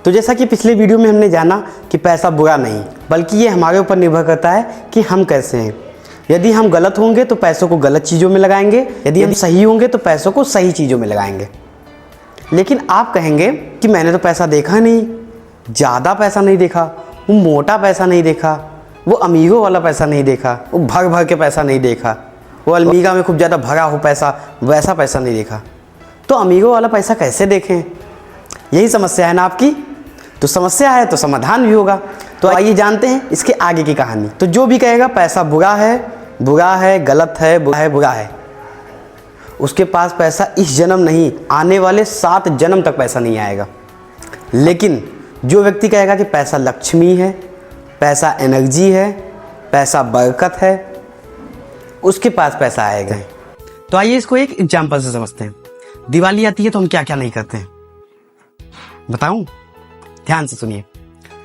तो जैसा कि पिछले वीडियो में हमने जाना कि पैसा बुरा नहीं, बल्कि ये हमारे ऊपर निर्भर करता है कि हम कैसे हैं। यदि हम गलत होंगे तो पैसों को गलत चीज़ों में लगाएंगे, यदि हम सही होंगे तो पैसों को सही चीज़ों में लगाएंगे। लेकिन आप कहेंगे कि मैंने तो पैसा देखा नहीं, ज़्यादा पैसा नहीं देखा, वो मोटा पैसा नहीं देखा, वो अमीरों वाला पैसा नहीं देखा, वो भर भर के पैसा नहीं देखा, वो अलमीरा में खूब ज़्यादा भरा हो पैसा, वैसा पैसा नहीं देखा। तो अमीरों वाला पैसा कैसे देखें? यही समस्या है ना आपकी। तो समस्या है तो समाधान भी होगा। तो आइए जानते हैं इसके आगे की कहानी। तो जो भी कहेगा पैसा बुरा है, गलत है, बुरा है, उसके पास पैसा इस जन्म नहीं, आने वाले 7 जन्म तक पैसा नहीं आएगा। लेकिन जो व्यक्ति कहेगा कि पैसा लक्ष्मी है, पैसा एनर्जी है, पैसा बरकत है, उसके पास पैसा आएगा। तो आइए इसको एक एग्जाम्पल से समझते हैं। दिवाली आती है तो हम क्या क्या नहीं करते हैं बताऊं? ध्यान से सुनिए।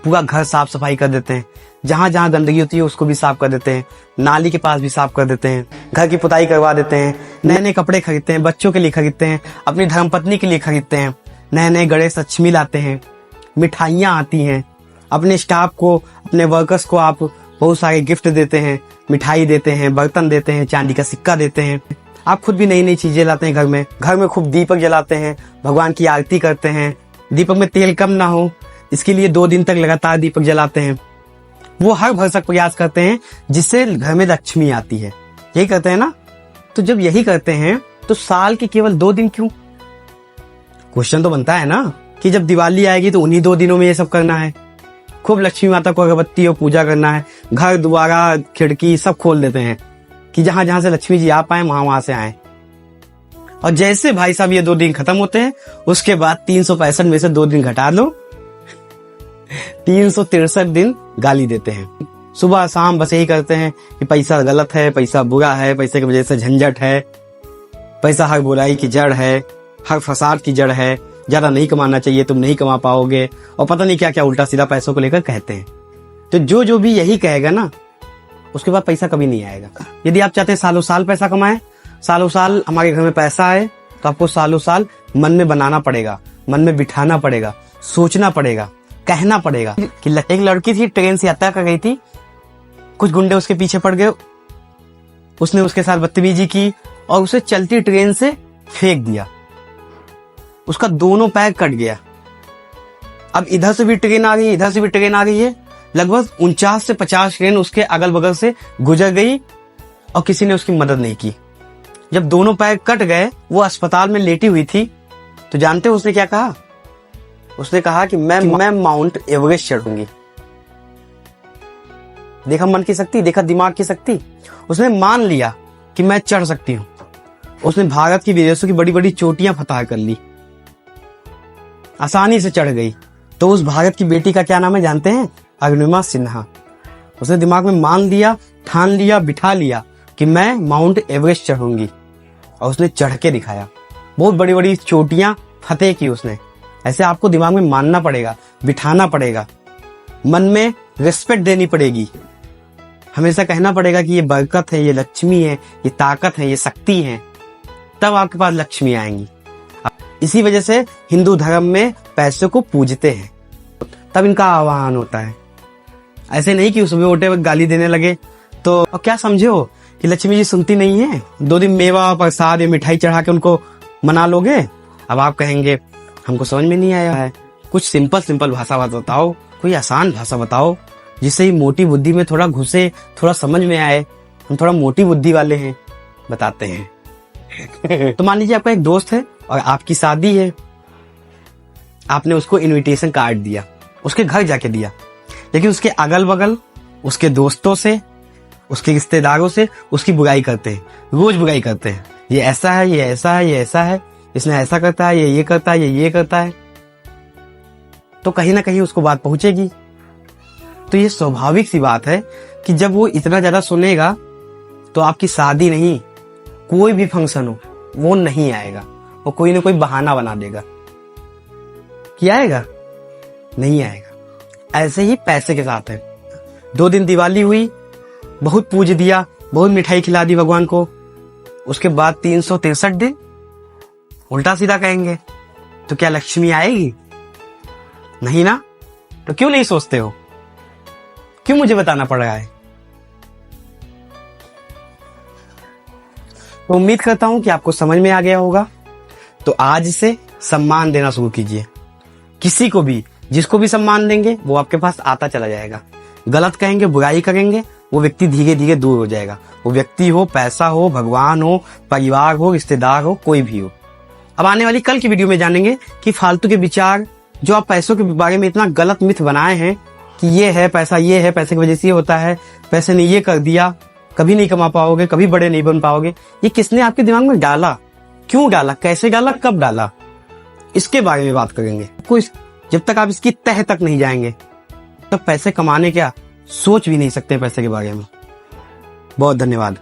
पूरा घर साफ सफाई कर देते हैं, जहां जहां गंदगी होती है उसको भी साफ कर देते हैं, नाली के पास भी साफ कर देते हैं, घर की पुताई करवा देते हैं, नए नए कपड़े खरीदते हैं, बच्चों के लिए खरीदते हैं, अपनी धर्मपत्नी के लिए खरीदते हैं, नए नए गणेश लक्ष्मी लाते हैं, मिठाइयाँ आती हैं, अपने स्टाफ को, अपने वर्कर्स को आप बहुत सारे गिफ्ट देते हैं, मिठाई देते हैं, बर्तन देते हैं, चांदी का सिक्का देते हैं। आप खुद भी नई नई चीजें लाते हैं घर में खूब दीपक जलाते हैं, भगवान की आरती करते हैं, दीपक में तेल कम ना हो इसके लिए 2 दिन तक लगातार दीपक जलाते हैं। वो हर भरसक प्रयास करते हैं जिससे घर में लक्ष्मी आती है। यही करते हैं ना? तो जब यही करते हैं तो साल के केवल 2 दिन क्यों? क्वेश्चन तो बनता है ना कि जब दिवाली आएगी तो उन्हीं 2 दिनों में ये सब करना है। खूब लक्ष्मी माता को अगरबत्ती और पूजा करना है, घर द्वारा खिड़की सब खोल देते हैं कि जहां जहां से लक्ष्मी जी आ पाए वहां से आए। और जैसे भाई साहब ये 2 दिन खत्म होते हैं उसके बाद 365 में से 2 दिन घटा लो, 363 दिन गाली देते हैं। सुबह शाम बस यही करते हैं कि पैसा गलत है, पैसा बुरा है, पैसे की वजह से झंझट है, पैसा हर बुराई की जड़ है, हर फसाद की जड़ है, ज्यादा नहीं कमाना चाहिए, तुम नहीं कमा पाओगे, और पता नहीं क्या क्या उल्टा सीधा पैसों को लेकर कहते हैं। तो जो भी यही कहेगा ना उसके बाद पैसा कभी नहीं आएगा। यदि आप चाहते हैं सालों साल पैसा कमाएं, सालों साल हमारे घर में पैसा आए, तो आपको सालों साल मन में बनाना पड़ेगा, मन में बिठाना पड़ेगा, सोचना पड़ेगा, कहना पड़ेगा कि एक लड़की थी, ट्रेन से यात्रा कर गई थी, कुछ गुंडे उसके पीछे पड़ गए, उसने उसके साथ बदतमीजी की और उसे चलती ट्रेन से फेंक दिया। उसका दोनों पैर कट गया। अब इधर से भी ट्रेन आ गई, इधर से भी ट्रेन आ गई है, लगभग 49 से 50 ट्रेन उसके अगल बगल से गुजर गई और किसी ने उसकी मदद नहीं की। जब दोनों पैर कट गए, वो अस्पताल में लेटी हुई थी, तो जानते हो उसने क्या कहा? उसने कहा कि मैं माउंट एवरेस्ट चढ़ूंगी। देखा मन की शक्ति, देखा दिमाग की शक्ति। उसने मान लिया कि मैं चढ़ सकती हूँ। उसने भारत की विदेशों की बड़ी बड़ी चोटियां फतह कर ली, आसानी से चढ़ गई। तो उस भारत की बेटी का क्या नाम है जानते हैं? अरुणिमा सिन्हा। उसने दिमाग में मान लिया, ठान लिया, बिठा लिया कि मैं माउंट एवरेस्ट चढ़ूंगी, और उसने चढ़ के दिखाया। बहुत बड़ी बड़ी चोटियां फतेह की उसने। ऐसे आपको दिमाग में मानना पड़ेगा, बिठाना पड़ेगा, मन में रिस्पेक्ट देनी पड़ेगी, हमेशा कहना पड़ेगा कि ये बरकत है, ये लक्ष्मी है, ये ताकत है, ये शक्ति है, तब आपके पास लक्ष्मी आएंगी। इसी वजह से हिंदू धर्म में पैसे को पूजते हैं, तब इनका आह्वान होता है। ऐसे नहीं कि सुबह उठे वक्त गाली देने लगे तो और क्या समझे हो कि लक्ष्मी जी सुनती नहीं है? 2 दिन मेवा प्रसाद या मिठाई चढ़ा के उनको मना लोगे? अब आप कहेंगे हमको समझ में नहीं आया है, कुछ सिंपल भाषा बताओ, कोई आसान भाषा बताओ जिससे ही मोटी बुद्धि में थोड़ा घुसे, थोड़ा समझ में आए। हम थोड़ा मोटी बुद्धि वाले हैं, बताते हैं। तो मान लीजिए आपका एक दोस्त है और आपकी शादी है, आपने उसको इनविटेशन कार्ड दिया, उसके घर जाके दिया, लेकिन उसके अगल बगल उसके दोस्तों से, उसके रिश्तेदारों से उसकी बुराई करते हैं, रोज बुराई करते हैं। ये ऐसा है, ये ऐसा है, ये ऐसा है, इसने ऐसा करता है, ये करता है, ये करता है। तो कहीं ना कहीं उसको बात पहुंचेगी। तो ये स्वाभाविक सी बात है कि जब वो इतना ज्यादा सुनेगा तो आपकी शादी नहीं, कोई भी फंक्शन हो, वो नहीं आएगा। वो कोई ना कोई बहाना बना देगा कि आएगा, नहीं आएगा। ऐसे ही पैसे के साथ है। 2 दिन दिवाली हुई, बहुत पूज दिया, बहुत मिठाई खिला दी भगवान को, उसके बाद 363 दिन उल्टा सीधा कहेंगे तो क्या लक्ष्मी आएगी? नहीं ना? तो क्यों नहीं सोचते हो? क्यों मुझे बताना पड़ रहा है? तो उम्मीद करता हूं कि आपको समझ में आ गया होगा। तो आज से सम्मान देना शुरू कीजिए। किसी को भी, जिसको भी सम्मान देंगे वो आपके पास आता चला जाएगा। गलत कहेंगे, बुराई करेंगे, वो व्यक्ति धीरे धीरे दूर हो जाएगा। वो व्यक्ति हो, पैसा हो, भगवान हो, परिवार हो, रिश्तेदार हो, कोई भी हो। अब आने वाली कल की वीडियो में जानेंगे कि फालतू के विचार जो आप पैसों के बारे में इतना गलत मिथ बनाए हैं कि ये है पैसा, ये है पैसे की वजह से ये होता है, पैसे ने ये कर दिया, कभी नहीं कमा पाओगे, कभी बड़े नहीं बन पाओगे, ये किसने आपके दिमाग में डाला, क्यों डाला, कैसे डाला, कब डाला, इसके बारे में बात करेंगे। जब तक आप इसकी तह तक नहीं जाएंगे तब पैसे कमाने क्या सोच भी नहीं सकते पैसे के बारे में। बहुत धन्यवाद।